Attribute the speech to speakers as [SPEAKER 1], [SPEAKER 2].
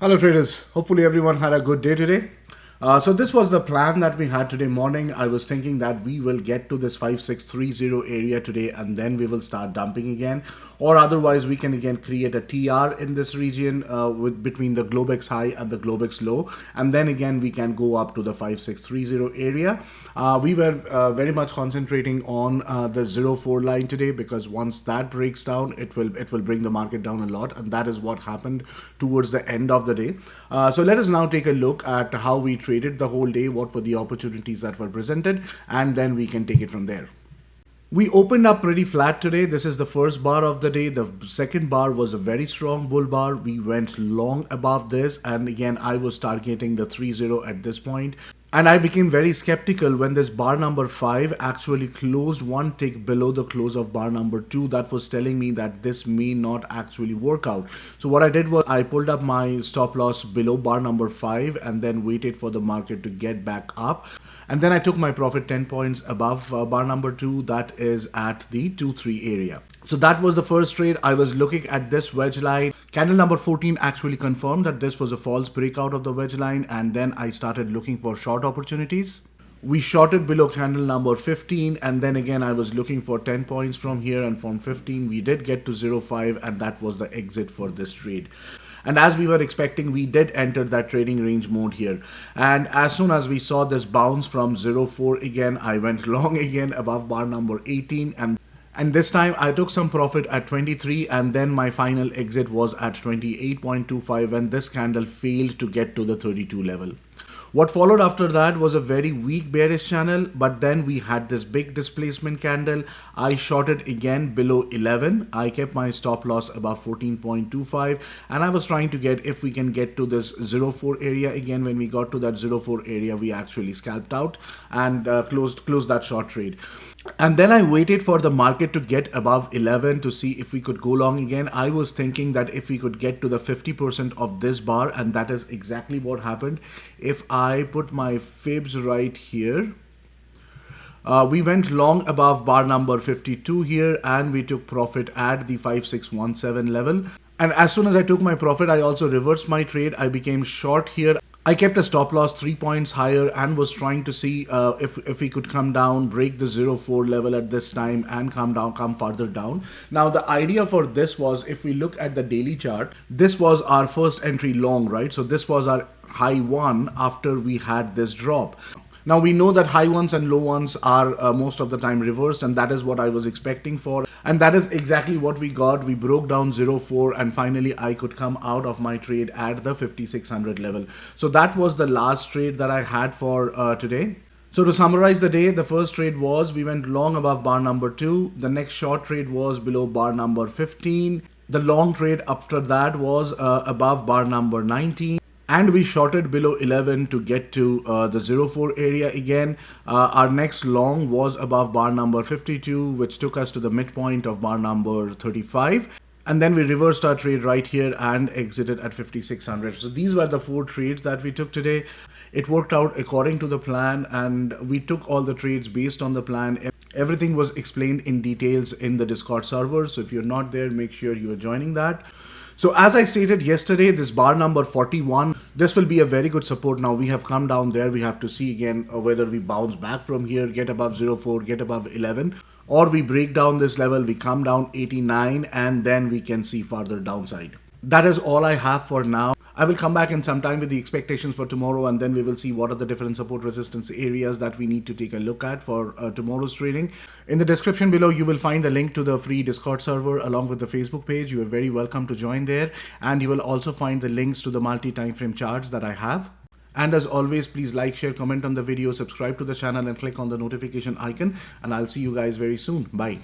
[SPEAKER 1] Hello traders, hopefully everyone had a good day today. So this was the plan that we had today morning. I was thinking that we will get to this 5630 area today and then we will start dumping again, or otherwise we can again create a TR in this region with between the Globex high and the Globex low, and then again we can go up to the 5630 area. We were very much concentrating on the 04 line today, because once that breaks down it will bring the market down a lot, and that is what happened towards the end of the day. So let us now take a look at how we traded the whole day, what were the opportunities that were presented, and then we can take it from there. We opened up pretty flat today. This is the first bar of the day. The second bar was a very strong bull bar. We went long above this, and again I was targeting the 30 at this point. And I became very skeptical when this bar number 5 actually closed one tick below the close of bar number 2. That was telling me that this may not actually work out. So what I did was I pulled up my stop loss below bar number 5 and then waited for the market to get back up. And then I took my profit 10 points above bar number 2, that is at the 2-3 area. So that was the first trade. I was looking at this wedge line. Candle number 14 actually confirmed that this was a false breakout of the wedge line, and then I started looking for short opportunities. We shorted below candle number 15, and then again I was looking for 10 points from here, and from 15 we did get to 0.5, and that was the exit for this trade. And as we were expecting, we did enter that trading range mode here. And as soon as we saw this bounce from 0.4 again, I went long again above bar number 18, and this time I took some profit at 23, and then my final exit was at 28.25 when this candle failed to get to the 32 level. What followed after that was a very weak bearish channel, but then we had this big displacement candle. I shorted again below 11. I kept my stop loss above 14.25, and I was trying to get, if we can get to this 0.4 area again. When we got to that 0.4 area, we actually scalped out and closed that short trade. And then I waited for the market to get above 11 to see if we could go long again. I was thinking that if we could get to the 50% of this bar, and that is exactly what happened. If I put my fibs right here, we went long above bar number 52 here, and we took profit at the 5617 level. And as soon as I took my profit, I also reversed my trade. I became short here. I kept a stop loss 3 points higher and was trying to see if we could come down, break the 0.4 level at this time and come further down. Now the idea for this was, if we look at the daily chart, this was our first entry long, right? So this was our high one after we had this drop. Now we know that high ones and low ones are most of the time reversed, and that is what I was expecting for. And that is exactly what we got. We broke down 0.4, and finally I could come out of my trade at the 5600 level. So that was the last trade that I had for today. So to summarize the day, the first trade was we went long above bar number 2. The next short trade was below bar number 15. The long trade after that was above bar number 19. And we shorted below 11 to get to the 0.4 area again. Our next long was above bar number 52, which took us to the midpoint of bar number 35. And then we reversed our trade right here and exited at 5600. So these were the 4 trades that we took today. It worked out according to the plan, and we took all the trades based on the plan. Everything was explained in details in the Discord server. So if you're not there, make sure you are joining that. So as I stated yesterday, this bar number 41, this will be a very good support. Now we have come down there. We have to see again whether we bounce back from here, get above 0.4, get above 11, or we break down this level, we come down 89, and then we can see further downside. That is all I have for now. I will come back in some time with the expectations for tomorrow, and then we will see what are the different support resistance areas that we need to take a look at for tomorrow's trading. In the description below, you will find the link to the free Discord server along with the Facebook page. You are very welcome to join there, and you will also find the links to the multi-time frame charts that I have. And as always, please like, share, comment on the video, subscribe to the channel, and click on the notification icon, and I'll see you guys very soon. Bye.